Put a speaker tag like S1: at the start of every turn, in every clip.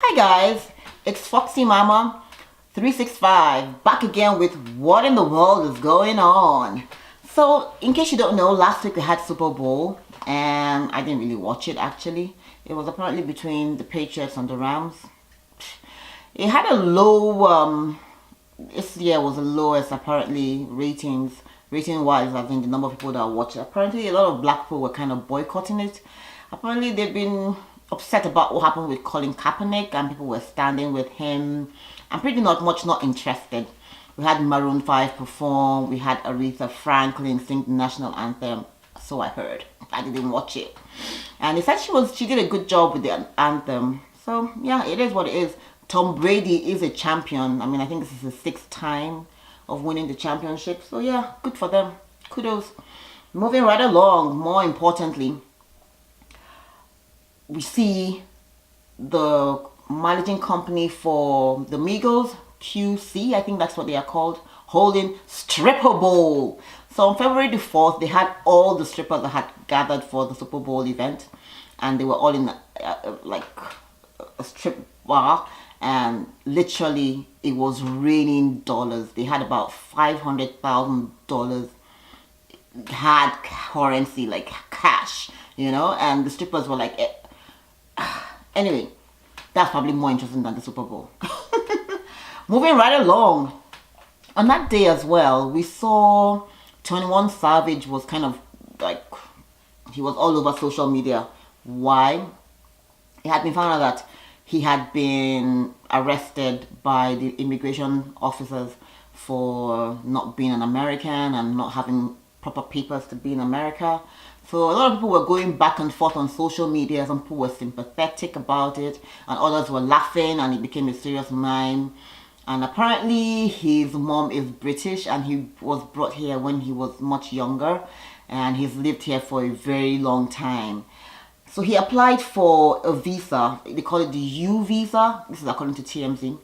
S1: Hi guys, it's Foxy Mama 365 back again with what in the world is going on. So in case you don't know, last week we had Super Bowl and I didn't really watch it actually. It was apparently between the Patriots and the Rams. It had a low, this year was the lowest apparently rating wise. I think the number of people that watched it. Apparently a lot of black people were kind of boycotting it. Apparently they've been upset about what happened with Colin Kaepernick and people were standing with him. I'm pretty not interested. We had Maroon 5 perform, we had Aretha Franklin sing the national anthem. So I heard. I didn't watch it. And he said she did a good job with the anthem. So yeah, it is what it is. Tom Brady is a champion. I mean, I think this is the sixth time of winning the championship. So yeah, good for them. Kudos. Moving right along, more importantly, we see the managing company for the Migos, QC, I think that's what they are called, holding Stripper Bowl. So on February the 4th, they had all the strippers that had gathered for the Super Bowl event. And they were all in like a strip bar. And literally, it was raining dollars. They had about $500,000 hard currency, like cash, and the strippers were like, anyway, that's probably more interesting than the Super Bowl. Moving right along, on that day as well, we saw 21 Savage was kind of like, he was all over social media. Why? It had been found out that he had been arrested by the immigration officers for not being an American and not having proper papers to be in America. So a lot of people were going back and forth on social media. Some people were sympathetic about it and others were laughing, and it became a serious meme. And apparently his mom is British and he was brought here when he was much younger and he's lived here for a very long time. So he applied for a visa. They call it the U visa. This is according to TMZ.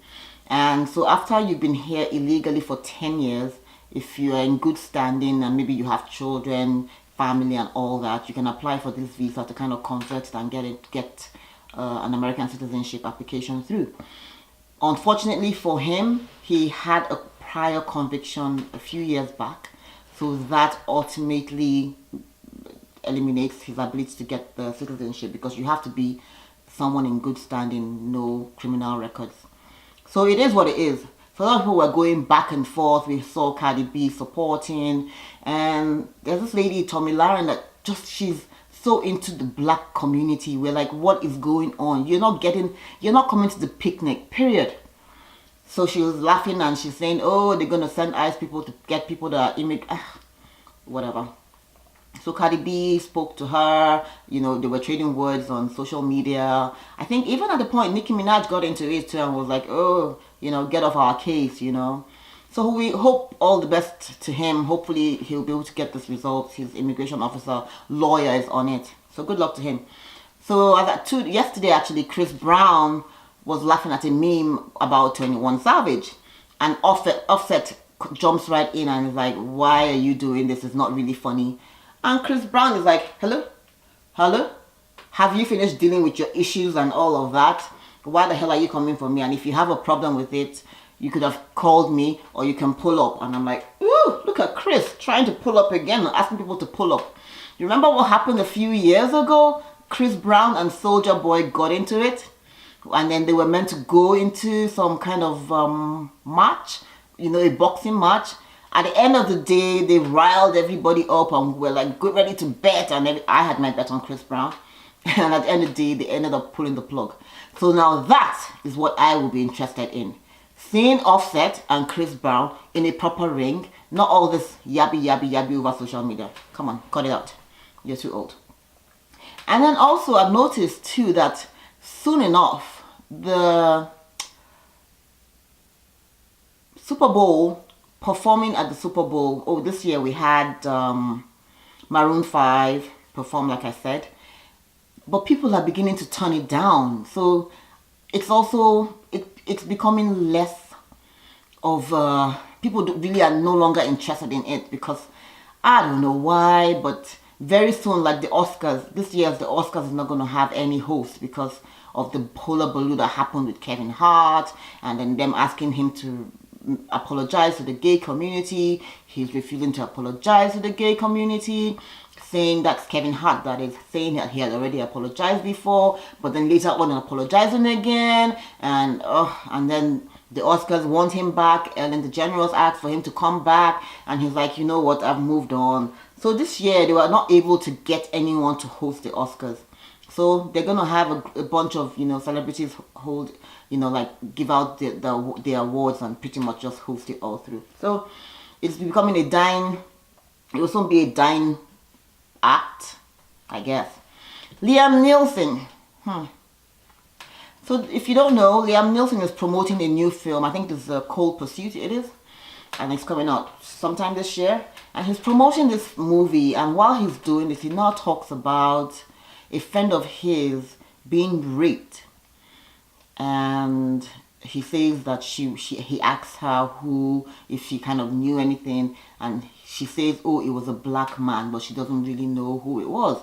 S1: And so after you've been here illegally for 10 years, if you are in good standing and maybe you have children, family and all that, you can apply for this visa to kind of convert it and get an American citizenship application through. Unfortunately for him, he had a prior conviction a few years back. So that ultimately eliminates his ability to get the citizenship because you have to be someone in good standing, no criminal records. So it is what it is. So a lot of people were going back and forth. We saw Cardi B supporting, and there's this lady, Tommy Lauren, that she's so into the black community. We're like, what is going on? You're not coming to the picnic, period. So she was laughing and she's saying, oh, they're gonna send ICE people to get people that are whatever. So Cardi B spoke to her, they were trading words on social media. I think even at the point, Nicki Minaj got into it too and was like, oh, get off our case, So we hope all the best to him. Hopefully he'll be able to get this resolved. His immigration officer, lawyer is on it. So good luck to him. So yesterday actually, Chris Brown was laughing at a meme about 21 Savage. And Offset jumps right in and is like, why are you doing this? It's not really funny. And Chris Brown is like, hello? Have you finished dealing with your issues and all of that? Why the hell are you coming for me? And if you have a problem with it, you could have called me or you can pull up. And I'm like, ooh, look at Chris trying to pull up again, asking people to pull up. You remember what happened a few years ago? Chris Brown and Soulja Boy got into it. And then they were meant to go into some kind of match, a boxing match. At the end of the day, they riled everybody up and were like, get ready to bet. And I had my bet on Chris Brown. And at the end of the day, they ended up pulling the plug. So now that is what I will be interested in. Seeing Offset and Chris Brown in a proper ring. Not all this yabby over social media. Come on, cut it out. You're too old. And then also I've noticed too that soon enough, the Super Bowl, performing at the Super Bowl, this year we had Maroon 5 perform, like I said, but people are beginning to turn it down. So it's also, it's becoming less of, people really are no longer interested in it because I don't know why, but very soon, like the Oscars, this year's the Oscars is not going to have any host because of the hullabaloo that happened with Kevin Hart, and then them asking him to apologize to the gay community. He's refusing to apologize to the gay community, saying that's Kevin Hart that is saying that he had already apologized before, but then later on apologizing again, and then the Oscars want him back. Ellen DeGeneres asked for him to come back, and he's like, you know what, I've moved on. So this year they were not able to get anyone to host the Oscars. So they're gonna have a bunch of celebrities hold like give out the awards and pretty much just host it all through. So it's becoming a dying. It will soon be a dying act, I guess. Liam Neeson. So if you don't know, Liam Neeson is promoting a new film. I think it's Cold Pursuit. It is, and it's coming out sometime this year. And he's promoting this movie. And while he's doing this, he now talks about a friend of his being raped, and he says that he asks her if she kind of knew anything, and she says, oh, it was a black man, but she doesn't really know who it was.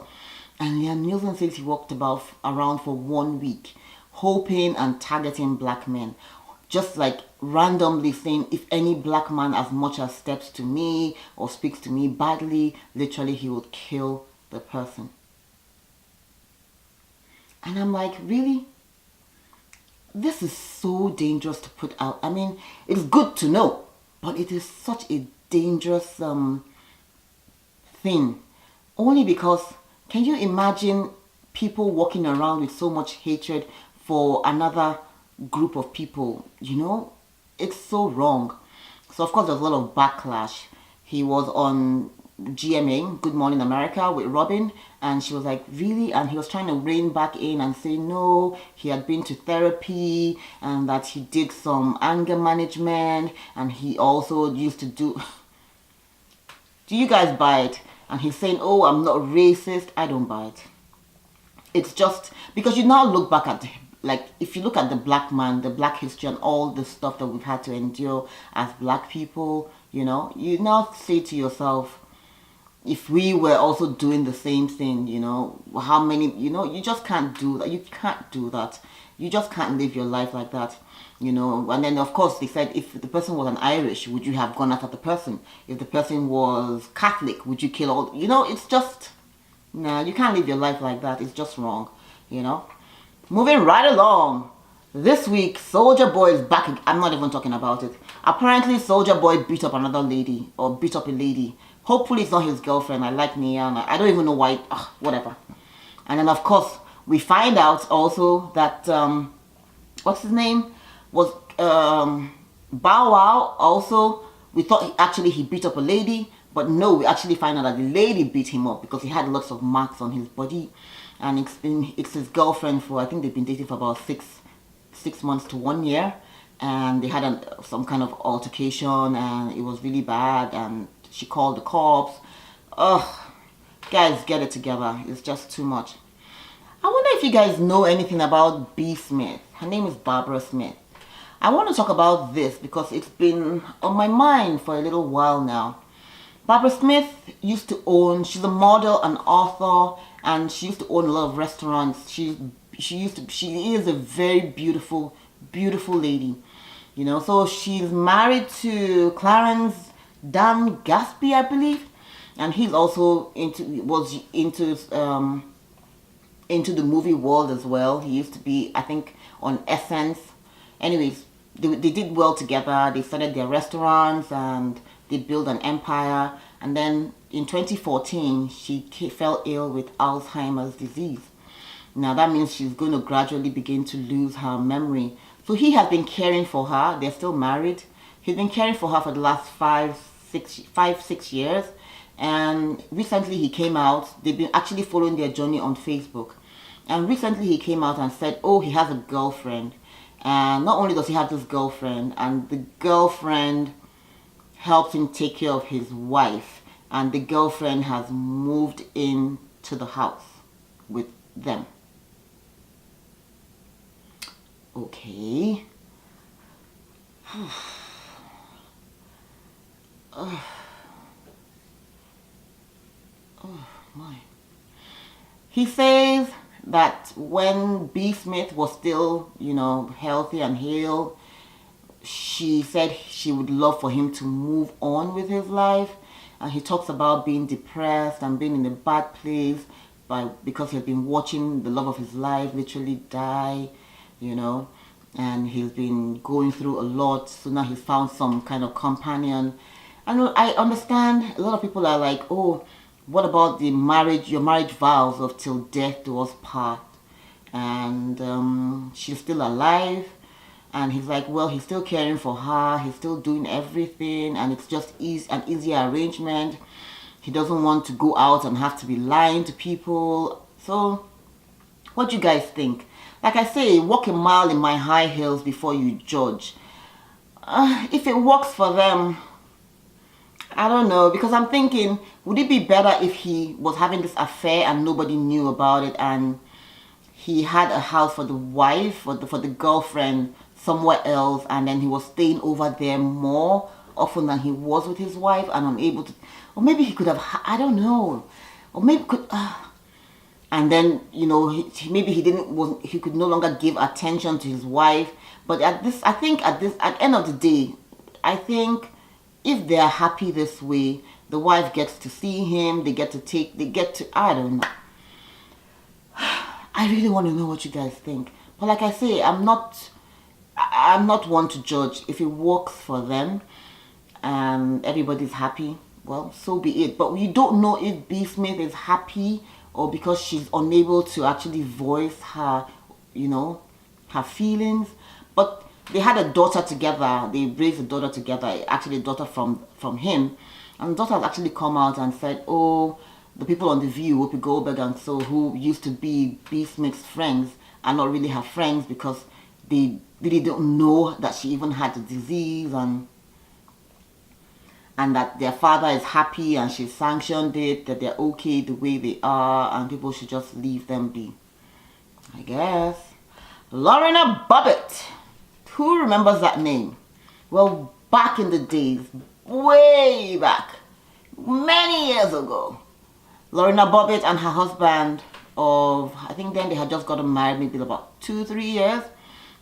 S1: And Liam Neeson says he walked around for 1 week hoping and targeting black men, just like randomly saying, if any black man as much as steps to me or speaks to me badly, literally he would kill the person. And I'm like, really? This is so dangerous to put out. I mean, it's good to know, but it is such a dangerous thing. Only because, can you imagine people walking around with so much hatred for another group of people? It's so wrong. So of course there's a lot of backlash. He was on GMA, Good Morning America, with Robin, and she was like, really? And he was trying to rein back in and say no, he had been to therapy and that he did some anger management, and he also used to do you guys buy it? And he's saying, oh, I'm not racist. I don't buy it. It's just because you now look back at, like, if you look at the black man, the black history, and all the stuff that we've had to endure as black people, you now say to yourself, if we were also doing the same thing, how many, you just can't do that. You can't do that. You just can't live your life like that, And then, of course, they said, if the person was an Irish, would you have gone after the person? If the person was Catholic, would you kill all? It's just, nah, you can't live your life like that. It's just wrong, Moving right along. This week, Soulja Boy is back. I'm not even talking about it. Apparently, Soulja Boy beat up another lady, or beat up a lady. Hopefully, it's not his girlfriend. I like Nia. I don't even know why. Whatever. And then, of course, we find out also that, what's his name? Was Bow Wow. Also, we thought he beat up a lady. But no, we actually find out that the lady beat him up because he had lots of marks on his body. And it's his girlfriend for, I think they've been dating for about six months to 1 year. And they had some kind of altercation, and it was really bad, and she called the cops. Ugh, guys, get it together. It's just too much. I wonder if you guys know anything about B. Smith. Her name is Barbara Smith. I want to talk about this because it's been on my mind for a little while now. Barbara Smith she's a model, an author, and she used to own a lot of restaurants. She is a very beautiful, beautiful lady. So she's married to Clarence Dan Gaspy, I believe. And he's also was into the movie world as well. He used to be, I think, on Essence. Anyways, they did well together. They started their restaurants and they built an empire. And then in 2014, she fell ill with Alzheimer's disease. Now that means she's going to gradually begin to lose her memory. So he has been caring for her. They're still married. He's been caring for her for the last 5-6 years. And recently he came out. They've been actually following their journey on Facebook. And recently he came out and said, oh, he has a girlfriend. And not only does he have this girlfriend, and the girlfriend helps him take care of his wife. And the girlfriend has moved into the house with them. Okay. Oh my. He says that when B. Smith was still, you know, healthy and hale, she said she would love for him to move on with his life. And he talks about being depressed and being in a bad place because he had been watching the love of his life literally die, you know, and he's been going through a lot. So now he's found some kind of companion. And I understand a lot of people are like, oh, what about the marriage, your marriage vows of till death do us part? And she's still alive. And he's like, well, he's still caring for her. He's still doing everything. And it's just an easy arrangement. He doesn't want to go out and have to be lying to people. So, what do you guys think? Like I say, walk a mile in my high heels before you judge. If it works for them, I don't know. Because I'm thinking, would it be better if he was having this affair and nobody knew about it, and he had a house for the wife, for the girlfriend somewhere else, and then he was staying over there more often than he was with his wife, and unable to, or maybe he could have, I don't know, or maybe could, and then, you know, maybe he could no longer give attention to his wife. But at the end of the day, I think if they are happy this way, the wife gets to see him, I don't know. I really want to know what you guys think. But like I say, I'm not one to judge. If it works for them and everybody's happy, well, so be it. But we don't know if B. Smith is happy or because she's unable to actually voice her, you know, her feelings. But they had a daughter together. They raised a daughter together, actually a daughter from him. And the daughter has actually come out and said, oh, the people on The View, Whoopi Goldberg and so, who used to be B. Smith's friends, are not really her friends because they really don't know that she even had the disease, and that their father is happy and she sanctioned it, that they're okay the way they are, and people should just leave them be, I guess. Lorena Bobbitt. Who remembers that name? Well, back in the days, way back, many years ago, Lorena Bobbitt and her husband of, I think then they had just gotten married, maybe about 2-3 years,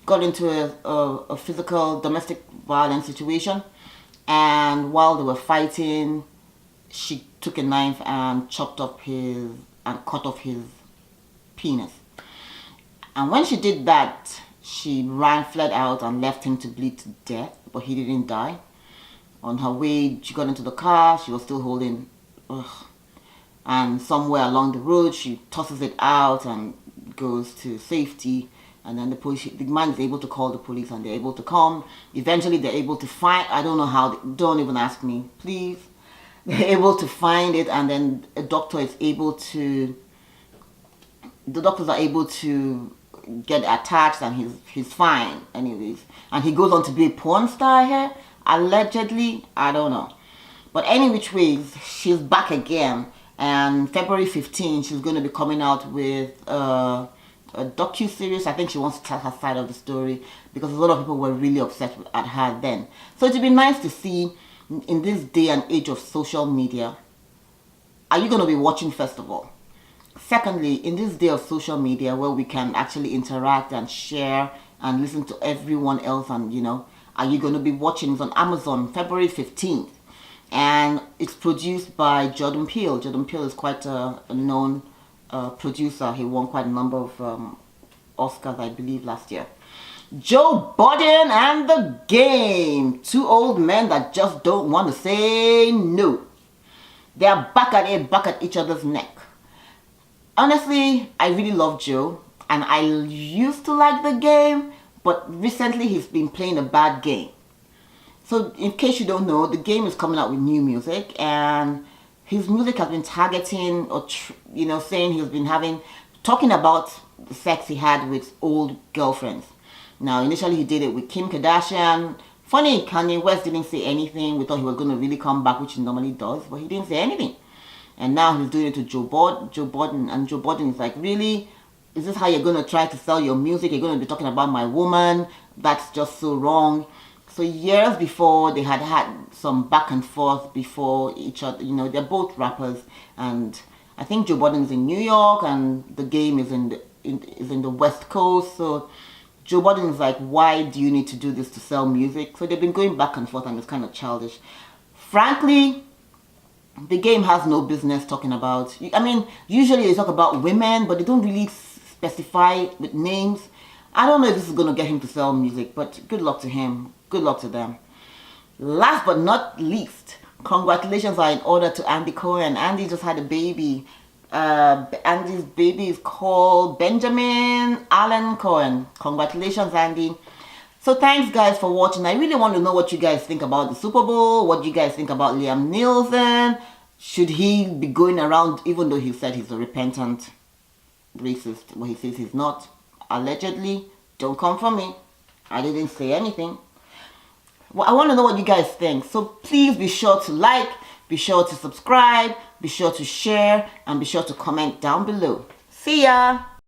S1: got into a physical domestic violence situation. And while they were fighting, she took a knife and cut off his penis. And when she did that, she fled out and left him to bleed to death, but he didn't die. On her way, she got into the car, she was still holding, and somewhere along the road, she tosses it out and goes to safety. And then the man is able to call the police and they're able to come. Eventually they're able to find, I don't know how, don't even ask me, please. They're able to find it, and then the doctors are able to get attached, and he's fine anyways. And he goes on to be a porn star here, allegedly, I don't know. But any which ways, she's back again. And February 15, she's going to be coming out with a docu-series. I think she wants to tell her side of the story because a lot of people were really upset at her then. So it'd be nice to see, in this day and age of social media, are you going to be watching first of all? Secondly, in this day of social media where we can actually interact and share and listen to everyone else, and you know, are you going to be watching? It's on Amazon, February 15th. And it's produced by Jordan Peele. Jordan Peele is quite a known producer. He won quite a number of Oscars, I believe, last year. Joe Budden and the Game. Two old men that just don't want to say no. They are back at each other's neck. Honestly, I really love Joe. And I used to like The Game. But recently he's been playing a bad game. So in case you don't know, The Game is coming out with new music, and his music has been targeting, or saying he's been talking about the sex he had with old girlfriends. Now initially he did it with Kim Kardashian. Funny, Kanye West didn't say anything. We thought he was going to really come back, which he normally does, but he didn't say anything. And now he's doing it to Joe Budden, and Joe Budden is like, really? Is this how you're going to try to sell your music? You're going to be talking about my woman? That's just so wrong. So years before, they had some back and forth before each other. They're both rappers, and I think Joe Budden is in New York and The Game is in is in the West Coast. So Joe Biden is like, why do you need to do this to sell music? So they've been going back and forth, and it's kind of childish. Frankly, the game has no business talking about. I mean, usually they talk about women, but they don't really specify with names. I don't know if this is going to get him to sell music, but good luck to him. Good luck to them. Last but not least, congratulations are in order to Andy Cohen. Andy just had a baby. Andy's baby is called Benjamin Allen Cohen. Congratulations, Andy. So thanks guys for watching. I really want to know what you guys think about the Super Bowl. What you guys think about Liam Neeson. Should he be going around, even though he said he's a repentant racist? Well, he says he's not. Allegedly. Don't come for me. I didn't say anything. Well, I want to know what you guys think. So please be sure to like, be sure to subscribe, be sure to share, and be sure to comment down below. See ya!